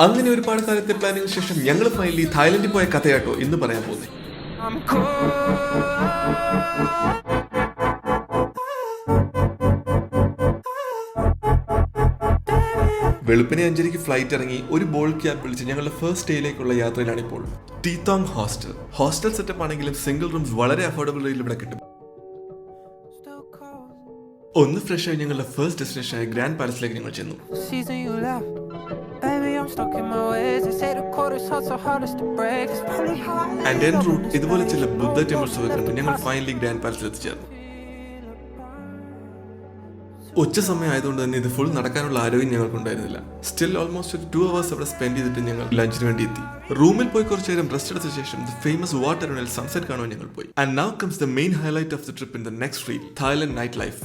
അങ്ങനെ ഒരുപാട് കാലത്തെ പ്ലാനിന് ശേഷം ഞങ്ങൾ ഫൈനലി തായ്ലൻഡിൽ പോയ കഥയാട്ടോ ഇന്ന് പറയാൻ പോകുന്നത്. വെളുപ്പിനെ 5:30 ഫ്ലൈറ്റ് ഇറങ്ങി ഒരു ബോൾ ക്യാബ് വിളിച്ച് ഞങ്ങളുടെ ഫസ്റ്റ് ഡേയിലേക്കുള്ള യാത്രയിലാണ് ഇപ്പോൾ. ടീത്തോങ് ഹോസ്റ്റൽ സെറ്റപ്പ് ആണെങ്കിലും സിംഗിൾ റൂംസ് വളരെ അഫോർഡബിൾ റേറ്റിൽ ഇവിടെ കിട്ടും. ഒന്ന് ഫ്രഷ് ആയി ഞങ്ങളുടെ ഫസ്റ്റ് ഡെസ്റ്റിനേഷൻ ആയ ഗ്രാൻഡ് പാലസിലേക്ക് ഞങ്ങൾ ചെന്നു. ആൻഡ് എൻ റൂട്ട് ഇതുപോലെ ചില ബുദ്ധ ടെമ്പിൾസ് കണ്ടു ഞങ്ങൾ ഫൈനലി ഗ്രാൻഡ് പാലസിൽ എത്തിച്ചേർന്നു. ഉച്ച സമയം ആയതുകൊണ്ട് തന്നെ ഇത് ഫുൾ നടക്കാനുള്ള ആരോഗ്യം ഞങ്ങൾക്കുണ്ടായിരുന്നില്ല. സ്റ്റിൽ ഓൾമോസ്റ്റ് ഒരു 2 hours അവിടെ സ്പെൻഡ് ചെയ്തിട്ട് ഞങ്ങൾ ലഞ്ചിന് വേണ്ടി എത്തി. റൂമിൽ പോയി കുറച്ചു നേരം റെസ്റ്റ് എടുത്ത ശേഷം the famous water tunnel sunset കാണുവാൻ ഞങ്ങൾ പോയി. And now comes the main highlight of the trip in the next reel, Thailand night life.